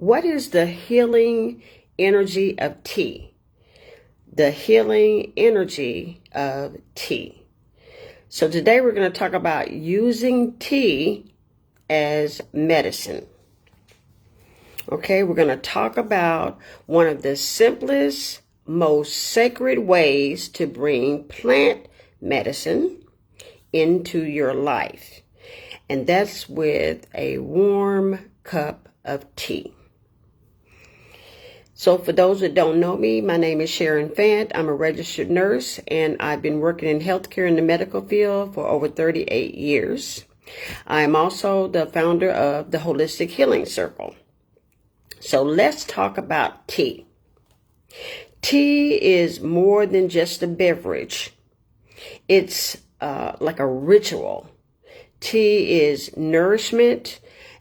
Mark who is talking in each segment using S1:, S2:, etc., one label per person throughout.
S1: What is the healing energy of tea? The healing energy of tea. So today we're going to talk about using tea as medicine. Okay, we're going to talk about one of the simplest, most sacred ways to bring plant medicine into your life. And that's with a warm cup of tea. So for those that don't know me, my name is Sharon Fant. I'm a registered nurse, and I've been working in healthcare in the medical field for over 38 years. I am also the founder of the Holistic Healing Circle. So let's talk about tea. Tea is more than just a beverage. It's like a ritual. Tea is nourishment,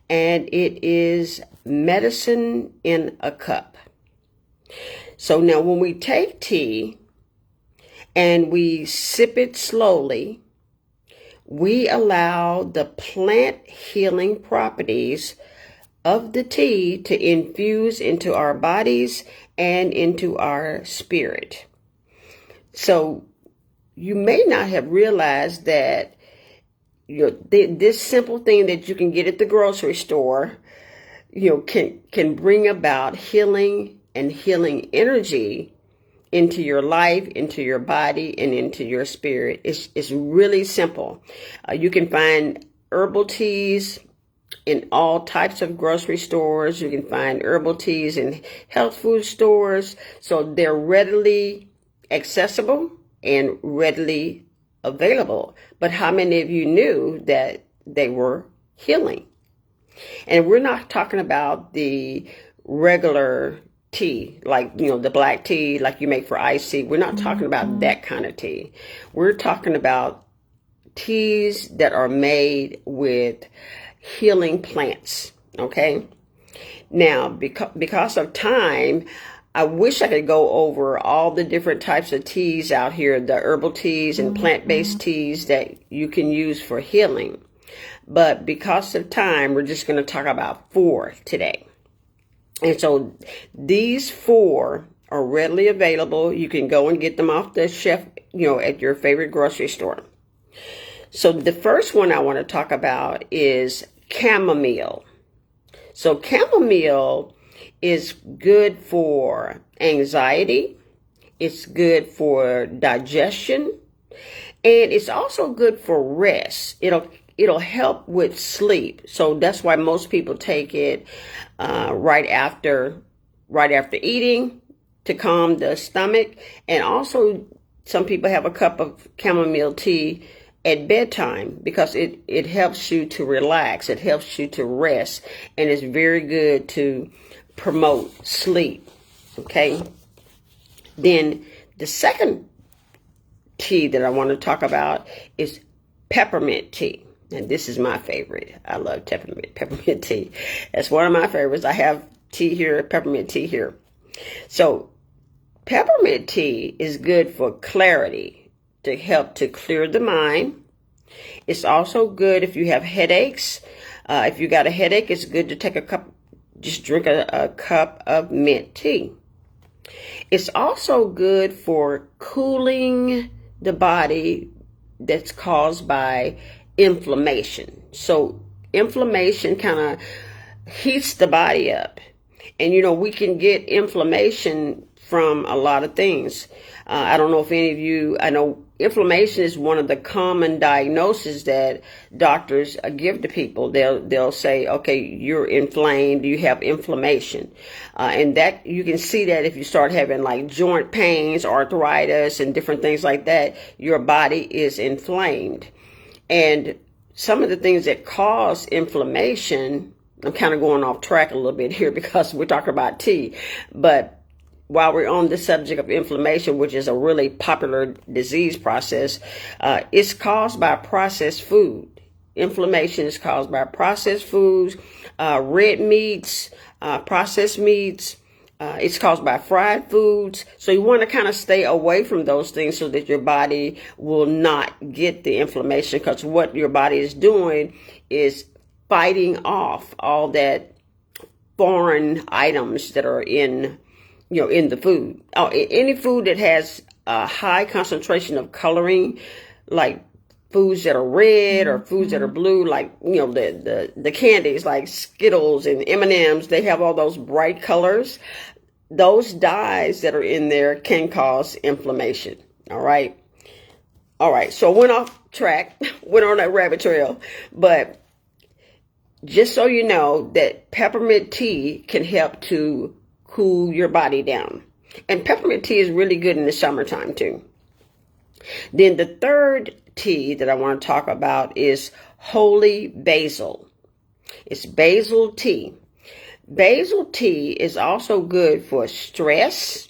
S1: and it is medicine in a cup. So now when we take tea and we sip it slowly, we allow the plant healing properties of the tea to infuse into our bodies and into our spirit. So you may not have realized that this simple thing that you can get at the grocery store, can bring about healing and healing energy into your life, into your body, and into your spirit. It's really simple. You can find herbal teas in all types of grocery stores. You can find herbal teas in health food stores. So they're readily accessible and readily available. But how many of you knew that they were healing? And we're not talking about the regular tea, like, the black tea like you make for iced tea. We're not talking about that kind of tea. We're talking about teas that are made with healing plants, okay? Now, because of time, I wish I could go over all the different types of teas out here, the herbal teas and plant-based teas that you can use for healing. But because of time, we're just going to talk about 4 today. And so these 4 are readily available. You can go and get them off the shelf, at your favorite grocery store. So the first one I want to talk about is chamomile. So chamomile is good for anxiety. It's good for digestion. And it's also good for rest. It'll help with sleep. So that's why most people take it right after eating to calm the stomach. And also some people have a cup of chamomile tea at bedtime because it helps you to relax. It helps you to rest. And it's very good to promote sleep. Okay. Then the second tea that I want to talk about is peppermint tea. And this is my favorite. I love peppermint tea. That's one of my favorites. I have tea here, peppermint tea here. So peppermint tea is good for clarity, to help to clear the mind. It's also good if you have headaches. If you got a headache, it's good to take just drink a cup of mint tea. It's also good for cooling the body that's caused by inflammation. So inflammation kind of heats the body up. And, we can get inflammation from a lot of things. I don't know if any of you, I know inflammation is one of the common diagnoses that doctors give to people. They'll say, okay, you're inflamed, you have inflammation. And that you can see that if you start having like joint pains, arthritis, and different things like that, your body is inflamed. And some of the things that cause inflammation, I'm kind of going off track a little bit here because we're talking about tea, but while we're on the subject of inflammation, which is a really popular disease process, it's caused by processed food. Inflammation is caused by processed foods, red meats, processed meats. It's caused by fried foods. So you want to kind of stay away from those things so that your body will not get the inflammation, because what your body is doing is fighting off all that foreign items that are in the food. Any food that has a high concentration of coloring, like foods that are red or foods that are blue, like, the candies like Skittles and M&Ms, they have all those bright colors. Those dyes that are in there can cause inflammation. All right. So I went off track, went on that rabbit trail, but just so you know that peppermint tea can help to cool your body down. And peppermint tea is really good in the summertime too. Then the third tea that I want to talk about is holy basil. It's basil tea. Basil tea is also good for stress,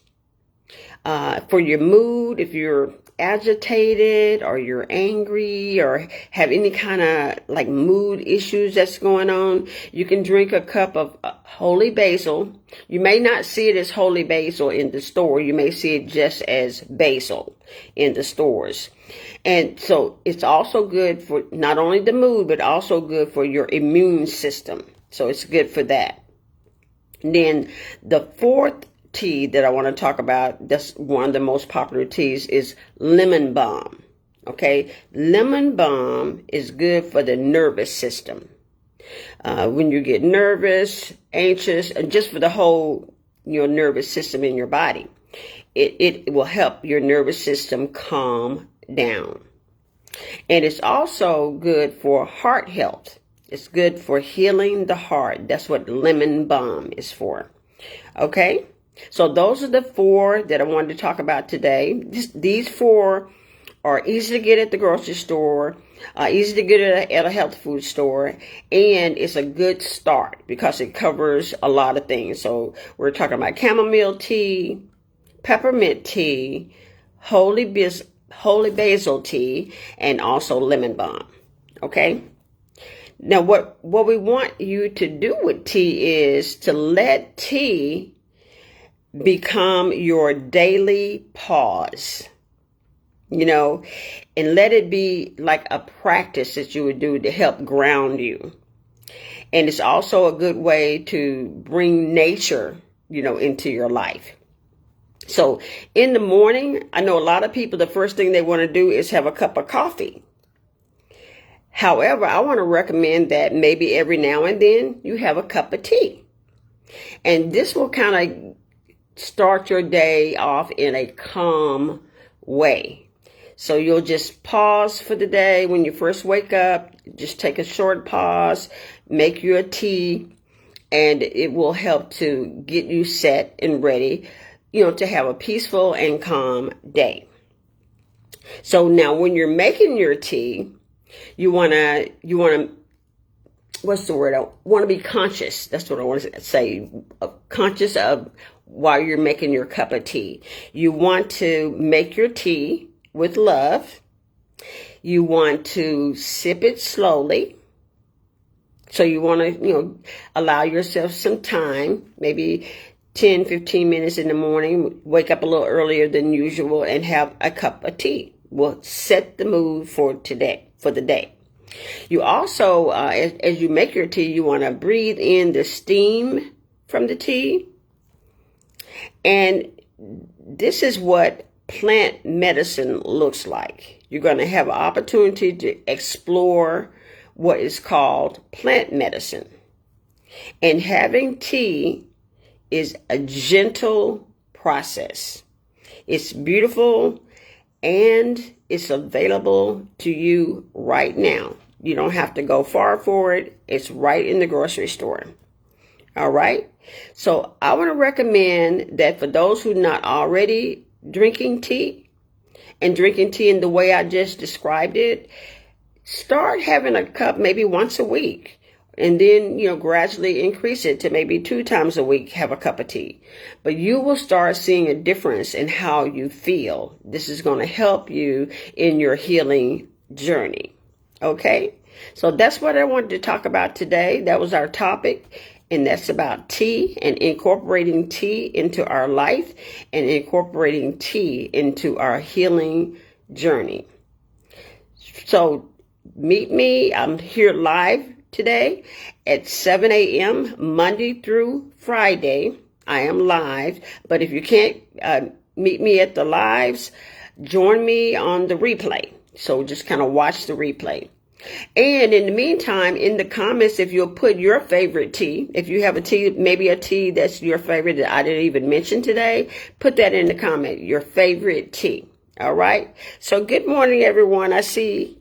S1: for your mood. If you're agitated or you're angry or have any kind of like mood issues that's going on, you can drink a cup of holy basil. You may not see it as holy basil in the store. You may see it just as basil in the stores. And so it's also good for not only the mood, but also good for your immune system. So it's good for that. Then the fourth tea that I want to talk about, that's one of the most popular teas, is lemon balm. Okay, lemon balm is good for the nervous system. When you get nervous, anxious, and just for the whole nervous system in your body, it will help your nervous system calm down. And it's also good for heart health. It's good for healing the heart. That's what lemon balm is for. Okay? So those are the four that I wanted to talk about today. These four are easy to get at the grocery store, easy to get at a health food store, and it's a good start because it covers a lot of things. So we're talking about chamomile tea, peppermint tea, holy basil tea, and also lemon balm. Okay? Now, what we want you to do with tea is to let tea become your daily pause, and let it be like a practice that you would do to help ground you. And it's also a good way to bring nature, into your life. So in the morning, I know a lot of people, the first thing they want to do is have a cup of coffee. However, I want to recommend that maybe every now and then you have a cup of tea. And this will kind of start your day off in a calm way. So you'll just pause for the day. When you first wake up, just take a short pause, make you a tea, and it will help to get you set and ready, to have a peaceful and calm day. So now when you're making your tea, you want to, what's the word? I want to be conscious. That's what I want to say. Conscious of while you're making your cup of tea. You want to make your tea with love. You want to sip it slowly. So you want to, allow yourself some time, maybe 10, 15 minutes in the morning, wake up a little earlier than usual and have a cup of tea. Will set the mood for the day. You also, as you make your tea, you want to breathe in the steam from the tea. And this is what plant medicine looks like. You're going to have an opportunity to explore what is called plant medicine. And having tea is a gentle process. It's beautiful and it's available to you right now. You don't have to go far for it. It's right in the grocery store. All right. So I want to recommend that for those who are not already drinking tea and drinking tea in the way I just described it, start having a cup maybe once a week. And then, gradually increase it to maybe 2 times a week, have a cup of tea. But you will start seeing a difference in how you feel. This is going to help you in your healing journey. Okay? So that's what I wanted to talk about today. That was our topic. And that's about tea and incorporating tea into our life and incorporating tea into our healing journey. So meet me. I'm here live today at 7 a.m. Monday through Friday. I am live, but if you can't meet me at the lives, join me on the replay. So just kind of watch the replay. And in the meantime, in the comments, if you'll put your favorite tea, if you have a tea, maybe a tea that's your favorite that I didn't even mention today, put that in the comment, your favorite tea. All right. So good morning, everyone. I see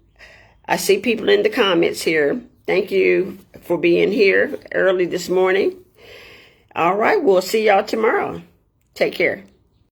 S1: people in the comments here. Thank you for being here early this morning. All right. We'll see y'all tomorrow. Take care.